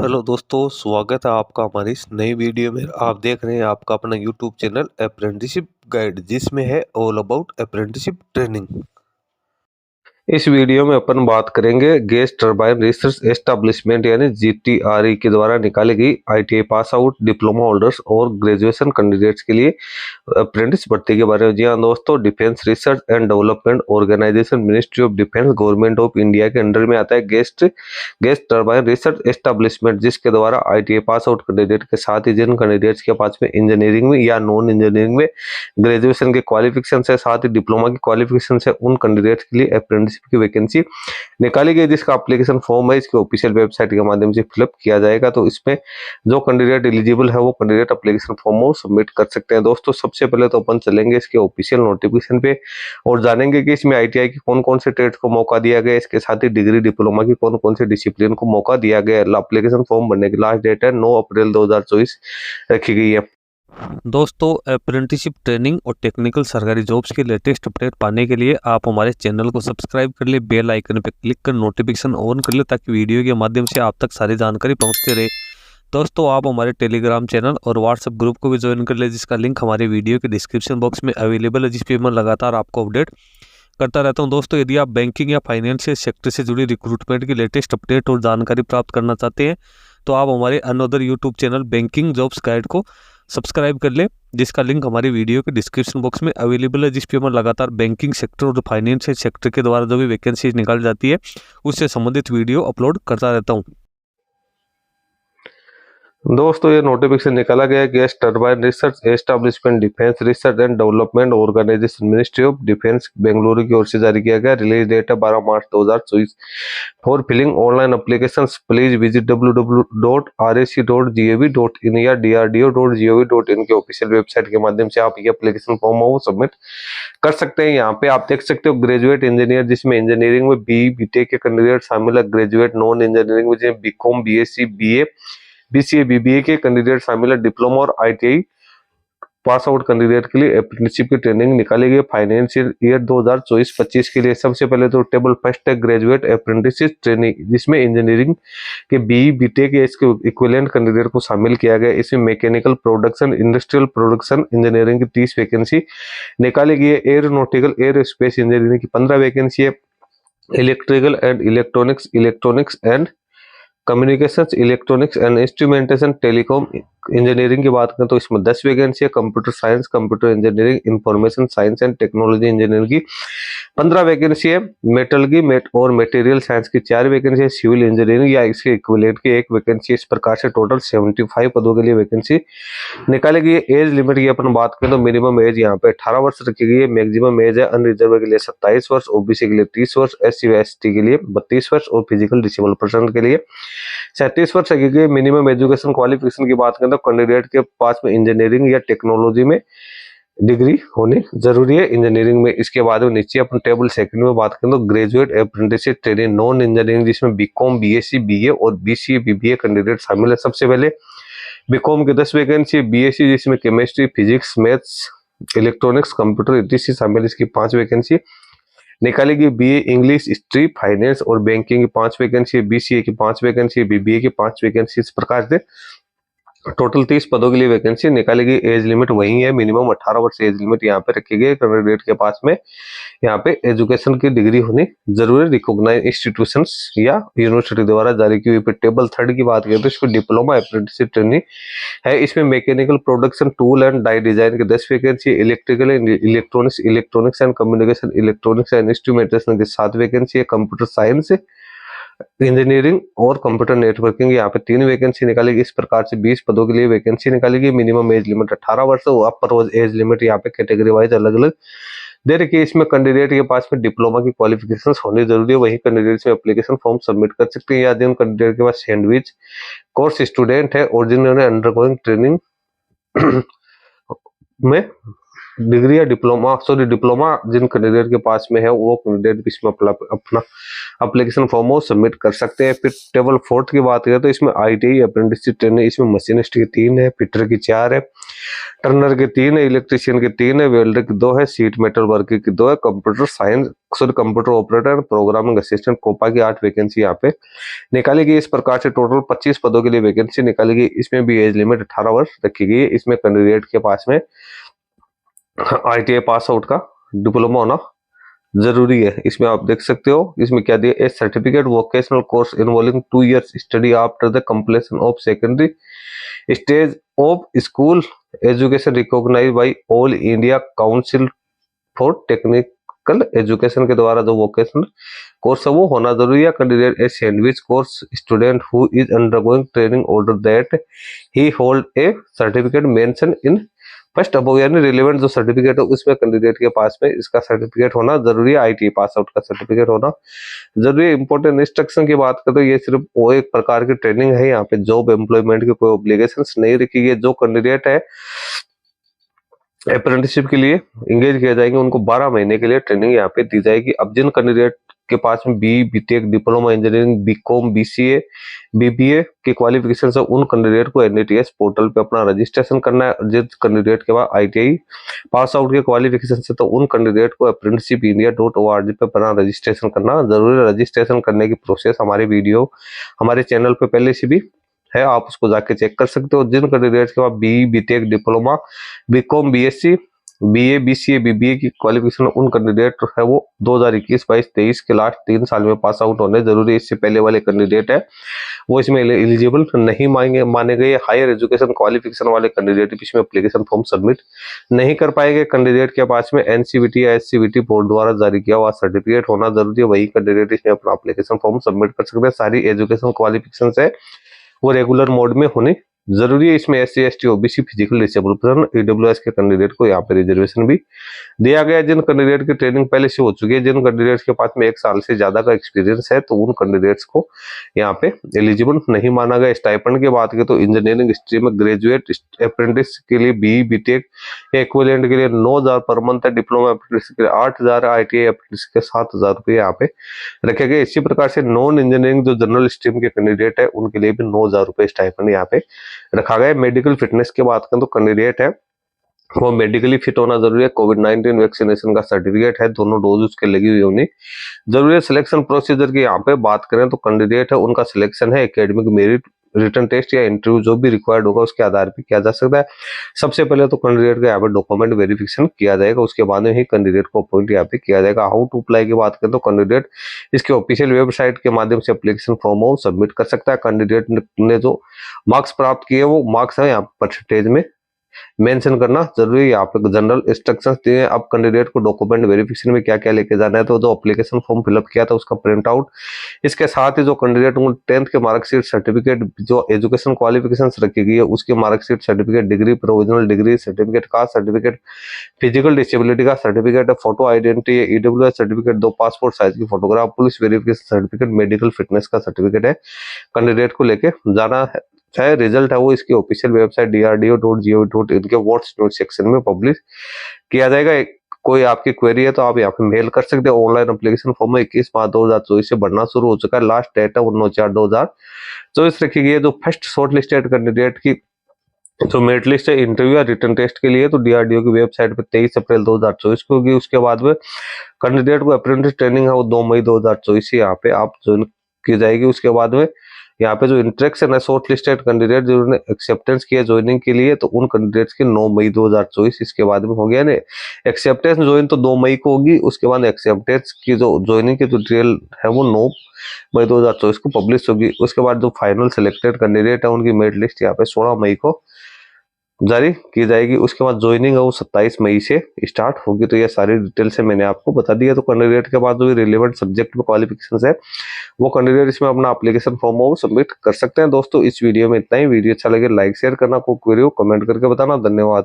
Hello दोस्तों, स्वागत है आपका हमारी इस नई वीडियो में। आप देख रहे हैं आपका अपना यूट्यूब चैनल अप्रेंटिसशिप गाइड, जिसमें है ऑल अबाउट अप्रेंटिसशिप ट्रेनिंग। इस वीडियो में अपन बात करेंगे गैस टरबाइन रिसर्च एस्टेब्लिशमेंट यानी जीटीआरई के द्वारा निकाली गई ITI pass out diploma holders और ग्रेजुएशन कैंडिडेट्स के लिए अप्रेंटिस भर्ती के बारे में। जी हाँ दोस्तों, defence research and development organisation, ministry of defence, government of India के अंडर में आता है गैस टरबाइन रिसर्च एस्टेब्लिशमेंट, जिसके द्वारा आईटीआई पास आउट कैंडिडेट के साथ ही जिन कैंडिडेट्स के पास में इंजीनियरिंग में या नॉन इंजीनियरिंग में ग्रेजुएशन के क्वालिफिकेशन से साथ ही डिप्लोमा की क्वालिफिकेशन से उन कैंडिडेट्स के लिए अप्रेंटिसशिप की वैकेंसी निकाली गई, जिसका एप्लीकेशन फॉर्म है इसके ऑफिशियल वेबसाइट के माध्यम से फिलअप किया जाएगा। तो इसमें जो कैंडिडेट एलिजिबल है वो कैंडिडेट एप्लीकेशन फॉर्म को सबमिट कर सकते हैं। दोस्तों, सबसे पहले तो अपन चलेंगे इसके ऑफिशियल नोटिफिकेशन पे और जानेंगे कि इसमें आईटीआई की कौन कौन से ट्रेड को मौका दिया गया, इसके साथ ही डिग्री डिप्लोमा की कौन कौन से डिसिप्लिन को मौका दिया गया। एप्लीकेशन फॉर्म भरने की लास्ट डेट है 9 अप्रैल 2024 रखी गई है। दोस्तों, अप्रेंटिसशिप ट्रेनिंग और टेक्निकल सरकारी जॉब्स के लेटेस्ट अपडेट पाने के लिए आप हमारे चैनल को सब्सक्राइब कर ले, बेल आइकन पर क्लिक कर नोटिफिकेशन ऑन कर ले, ताकि वीडियो के माध्यम से आप तक सारी जानकारी पहुंचते रहे। दोस्तों, आप हमारे टेलीग्राम चैनल और व्हाट्सएप ग्रुप को भी ज्वाइन कर ले, जिसका लिंक हमारे वीडियो के डिस्क्रिप्शन बॉक्स में अवेलेबल है, जिस पर मैं लगातार आपको अपडेट करता रहता हूं। दोस्तों, यदि आप बैंकिंग या फाइनेंशियल सेक्टर से जुड़ी रिक्रूटमेंट की लेटेस्ट अपडेट और जानकारी प्राप्त करना चाहते हैं तो आप हमारे another YouTube channel banking jobs guide को सब्सक्राइब कर ले, जिसका लिंक हमारी वीडियो के डिस्क्रिप्शन बॉक्स में अवेलेबल है, जिस पे मैं लगातार बैंकिंग सेक्टर और फाइनेंशियल सेक्टर के द्वारा जो भी वैकेंसी निकाल जाती है उससे संबंधित वीडियो अपलोड करता रहता हूँ। दोस्तों, ये नोटिफिकेशन निकाला गया gas turbine research establishment defence research and development organisation, ministry of defence, Bengaluru की ओर से जारी किया गया। रिलीज डेट है 12 March 2024। For filling online applications please visit www.rac.gov.in या drdo.gov.in के ऑफिशियल वेबसाइट के माध्यम से आप ये एप्लीकेशन फॉर्म है वो सबमिट कर सकते हैं। यहाँ पे आप देख सकते हो ग्रेजुएट इंजीनियर, जिसमें इंजीनियरिंग में बीटेक के कैंडिडेट शामिल है। ग्रेजुएट नॉन इंजीनियरिंग में जिसमें BCom, BSc, BA, BCA, BBA के कैंडिडेट शामिल है। डिप्लोमा और आईटीआई पास आउट कैंडिडेट के लिए अप्रेंटिसशिप की ट्रेनिंग निकाली गई फाइनेंशियल ईयर 2024-25 के लिए। सबसे पहले तो टेबल फर्स्ट है ग्रेजुएट अप्रेंटिसशिप ट्रेनिंग, जिसमें इंजीनियरिंग के बीटेक या इसके इक्विवेलेंट कैंडिडेट को शामिल किया गया। इसमें mechanical production, industrial production engineering की 30 वैकेंसी निकाली गई है। एरोनॉटिकल एरोस्पेस इंजीनियरिंग की 15 वैकेंसी है। Electrical and electronics, electronics and communications, electronics and instrumentation, telecom engineering की बात करें तो इसमें 10 वैकेंसी है। Computer science, computer engineering, information science and technology engineering की 15 वैकेंसी है। मेटल की और मटेरियल साइंस की 4 वैकेंसी है। सिविल इंजीनियरिंग या इसके इक्विवेलेंट की 1 वैकेंसी। इस प्रकार से टोटल 75 पदों के लिए वैकेंसी निकाली गई है। एज लिमिट की अपन बात करें तो मिनिमम एज यहाँ पे 18 वर्ष रखी गई है। मैक्सिमम एज है अनरिजर्व के लिए 27 वर्ष, ओबीसी के लिए 30 वर्ष, एससी व एसटी के लिए 32 वर्ष और फिजिकल डिसेबल पर्सन के लिए 37 वर्ष रखी गई। मिनिमम एजुकेशन क्वालिफिकेशन की बात करें तो कैंडिडेट के पास में इंजीनियरिंग या टेक्नोलॉजी में डिग्री होनी जरूरी है इंजीनियरिंग में। इसके बाद में नीचे अपन टेबल सेकंड में बात करें तो graduate apprenticeship training non engineering, जिसमें बीकॉम, बीएससी, बीए और बीसीए, बीबीए कैंडिडेट शामिल है। सबसे पहले बीकॉम की 10 वैकेंसी, बीएससी जिसमें chemistry, physics, maths, electronics, computer इत्यादि शामिल, इसकी 5 वैकेंसी निकाली गई। बीए इंग्लिश, हिस्ट्री, फाइनेंस और बैंकिंग की 5 वैकेंसी, बीसीए की 5 वैकेंसी, बीबीए की 5 वैकेंसी। इस प्रकार से टोटल 30 पदों के लिए वैकेंसी निकाली गई। एज लिमिट वही है, मिनिमम 18 वर्ष एज लिमिट यहाँ पे रखी गई। कैंडिडेट के पास में यहाँ पे एजुकेशन की डिग्री होनी जरूरी, रिकॉग्नाइज इंस्टीट्यूशंस या यूनिवर्सिटी द्वारा जारी की हुई। पे टेबल थर्ड की बात करें तो इसको डिप्लोमा अप्रेंटिसशिप ट्रेनिंग है। इसमें mechanical production, tool and die design की 10 vacancy, electrical and electronics and communication, electronics and instrumentation की 7 वैकेंसी है। कंप्यूटर साइंस, इंजीनियरिंग और कंप्यूटर नेटवर्किंग यहाँ पे 3 वैकेंसी निकालेगी। इस प्रकार से 20 पदों के लिए वैकेंसी निकालेगी। मिनिमम एज लिमिट 18 वर्ष और अपर एज लिमिट यहाँ पे कैटेगरी वाइज अलग अलग दे रखी है। इसमें कैंडिडेट के पास में डिप्लोमा की क्वालिफिकेशंस होनी जरूरी है। वही कैंडिडेट में एप्लीकेशन फॉर्म सबमिट कर सकते हैं। या जिन कैंडिडेट के पास सैंडविच कोर्स स्टूडेंट है और जिन्होंने अंडरगोइंग ट्रेनिंग में डिग्री या डिप्लोमा जिन कैंडिडेट के पास में है वो कैंडिडेट इसमें अपना एप्लीकेशन फॉर्म वो सबमिट कर सकते हैं। फिर टेबल 4 की बात करें तो इसमें ITI अप्रेंटिसशिप ट्रेनिंग, इसमें मशीनिस्ट की 3 है, फिटर की 4 है, टर्नर के 3 है, इलेक्ट्रिशियन के 3 है, वेल्डर की 2 है, सीट मेटल वर्कर की 2 है, computer operator, programming assistant COPA की 8 वैकेंसी यहाँ पे निकाली गई। इस प्रकार से टोटल 25 पदों के लिए वैकेंसी निकाली गई। इसमें भी एज लिमिट 18 वर्ष रखी गई है। इसमें कैंडिडेट के पास में ITI पास आउट का डिप्लोमा होना जरूरी है। इसमें आप देख सकते हो इसमें क्या दिया, a certificate vocational course involving 2 years study after the completion of secondary stage of school education recognised by All India Council for Technical Education के द्वारा जो वोकेशनल कोर्स है वो होना जरूरी है। Candidate a sandwich course student who is undergoing training order that he hold A certificate mention in first above, यानी relevant जो सर्टिफिकेट है उसमें कैंडिडेट के पास में इसका सर्टिफिकेट होना जरूरी है। ITI पास आउट का सर्टिफिकेट होना जरूरी है। इंपॉर्टेंट इंस्ट्रक्शन की बात करें तो ये सिर्फ वो एक प्रकार की ट्रेनिंग है, यहाँ पे जॉब एम्प्लॉयमेंट की कोई ऑब्लिगेशंस नहीं रखी गई। जो कैंडिडेट है अप्रेंटिसशिप के लिए इंगेज किया जाएंगे उनको 12 महीने के लिए ट्रेनिंग यहाँ पे दी जाएगी। अब जिन कैंडिडेट के पास में BTech diploma engineering BCom BCA BBA के क्वालिफिकेशन है उन कैंडिडेट को NITS पोर्टल पे अपना रजिस्ट्रेशन करना है। जिन कैंडिडेट के पास ITI पास आउट के क्वालिफिकेशन से तो उन कैंडिडेट को apprenticeshipindia.org पे अपना रजिस्ट्रेशन करना जरूरी है। रजिस्ट्रेशन करने की प्रोसेस हमारे वीडियो हमारे चैनल पे पहले से भी है, आप उसको जाके चेक कर सकते हो। जिन कैंडिडेट्स के पास BTech diploma BCom BSc BA BCA BBA की क्वालिफिकेशन उन कैंडिडेट है वो 2021, 22, 23 के लास्ट 3 साल में पास आउट होने जरूरी है। इससे पहले वाले कैंडिडेट है वो इसमें एलिजिबल नहीं माने गए। हायर एजुकेशन क्वालिफिकेशन वाले कैंडिडेट इसमें एप्लीकेशन फॉर्म सबमिट नहीं कर पाएंगे। कैंडिडेट के पास में NCVT या SCVT बोर्ड द्वारा जारी किया हुआ सर्टिफिकेट होना जरूरी है, वही कैंडिडेट इसमें अपना एप्लीकेशन फॉर्म सबमिट कर सकते हैं। सारी एजुकेशन क्वालिफिकेशन है वो रेगुलर मोड में होनी जरूरी है। इसमें SC ST OBC physical disable person EWS के कैंडिडेट को यहाँ पे रिजर्वेशन भी दिया गया। जिन कैंडिडेट की ट्रेनिंग पहले से हो चुकी है, जिन कैंडिडेट्स के पास में 1 साल से ज्यादा का एक्सपीरियंस है तो उन कैंडिडेट्स को यहाँ पे एलिजिबल नहीं माना गया। स्टाइपेंड की बात करें तो इंजीनियरिंग स्ट्रीम में ग्रेजुएट अप्रेंटिस के लिए BE BTech इक्विवेलेंट के लिए 9,000 पर मंथ है, डिप्लोमा अप्रेंटिस के लिए 8,000, ITI अप्रेंटिस के 7,000 रुपये यहाँ पे रखे गए। इसी प्रकार से नॉन इंजीनियरिंग जो जनरल स्ट्रीम के कैंडिडेट है उनके लिए भी 9,000 रुपये स्टाइपेंड यहाँ पे रखा गया है। मेडिकल फिटनेस की बात करें तो कैंडिडेट है वो मेडिकली फिट होना जरूरी है। कोविड-19 वैक्सीनेशन का सर्टिफिकेट है, दोनों डोज उसके लगी हुई होनी जरूरी है। सिलेक्शन प्रोसीजर की यहाँ पे बात करें तो कैंडिडेट है उनका सिलेक्शन है एकेडमिक मेरिट, रिटन टेस्ट या इंटरव्यू जो भी रिक्वायर्ड होगा उसके आधार पर किया जा सकता है। सबसे पहले तो कैंडिडेट का यहाँ पे डॉक्यूमेंट वेरिफिकेशन किया जाएगा, उसके बाद में ही कैंडिडेट को अपॉइंट यहाँ पे किया जाएगा। हाउ टू अप्लाई की बात करें तो कैंडिडेट इसके ऑफिशियल वेबसाइट के माध्यम से एप्लीकेशन फॉर्म सबमिट कर सकता है। कैंडिडेट ने जो मार्क्स प्राप्त किए वो मार्क्स है यहाँ परसेंटेज में मेंशन करना जरूरी है। यहाँ पे जनरल इंस्ट्रक्शंस दिए हैं। अब कैंडिडेट को डॉक्यूमेंट वेरिफिकेशन में क्या क्या लेके जाना है तो जो एप्लीकेशन फॉर्म फिलअप किया था उसका प्रिंट आउट, इसके साथ ही जो कैंडिडेट को 10th के मार्कशीट सर्टिफिकेट जो एजुकेशन क्वालिफिकेशन रखी गई है उसकी marksheet certificate, degree, provisional degree certificate, caste certificate, physical disability का certificate, photo identity, EWS certificate, 2 passport size की photograph, police verification certificate, medical fitness का सर्टिफिकेट है कैंडिडेट को लेके जाना है। चाहे रिजल्ट है वो इसकी ऑफिशियल वेबसाइट DRDO.gov.in के व्हाट्स न्यूज सेक्शन में पब्लिश किया जाएगा। कोई आपकी क्वेरी है तो आप यहाँ पे मेल कर सकते हैं। ऑनलाइन एप्लीकेशन फॉर्म 21 मार्च 2024 से भरना शुरू हो चुका है। लास्ट डेट है 19/4/2024 रखी गई है। जो फर्स्ट शॉर्ट लिस्टेड कैंडिडेट की जो मेरिट लिस्ट है इंटरव्यू या रिटन टेस्ट के लिए तो DRDO की वेबसाइट पे 23 अप्रैल 2024 को होगी। उसके बाद में कैंडिडेट को अप्रेंटिस ट्रेनिंग है वो 2 मई 2024 से यहाँ पे आप ज्वाइन की जाएगी। उसके बाद में यहाँ पे जो इंट्रेक्शन है शॉर्ट लिस्टेड कैंडिडेट जिन्होंने एक्सेप्टेंस किया ज्वाइनिंग के लिए तो उन कैंडिडेट्स की 9 मई 2024 इसके बाद में हो गया ना। एक्सेप्टेंस ज्वाइन तो 2 मई को होगी, उसके बाद एक्सेप्टेंस की जो ज्वाइनिंग की जो डिटेल है वो 9 मई 2024 को पब्लिश होगी। उसके बाद जो फाइनल सिलेक्टेड कैंडिडेट है उनकी मेरिट लिस्ट यहाँ पे 16 मई को जारी की जाएगी। उसके बाद ज्वाइनिंग है वो 27 मई से स्टार्ट होगी। तो ये सारी डिटेल से मैंने आपको बता दिया। तो कैंडिडेट के बाद जो भी रिलेवेंट सब्जेक्ट में क्वालिफिकेशन है वो कैंडिडेट इसमें अपना एप्लीकेशन फॉर्म सबमिट कर सकते हैं। दोस्तों इस वीडियो में इतना ही। वीडियो अच्छा लगे लाइक शेयर करना, कोई क्वेरी हो कमेंट करके बताना। धन्यवाद।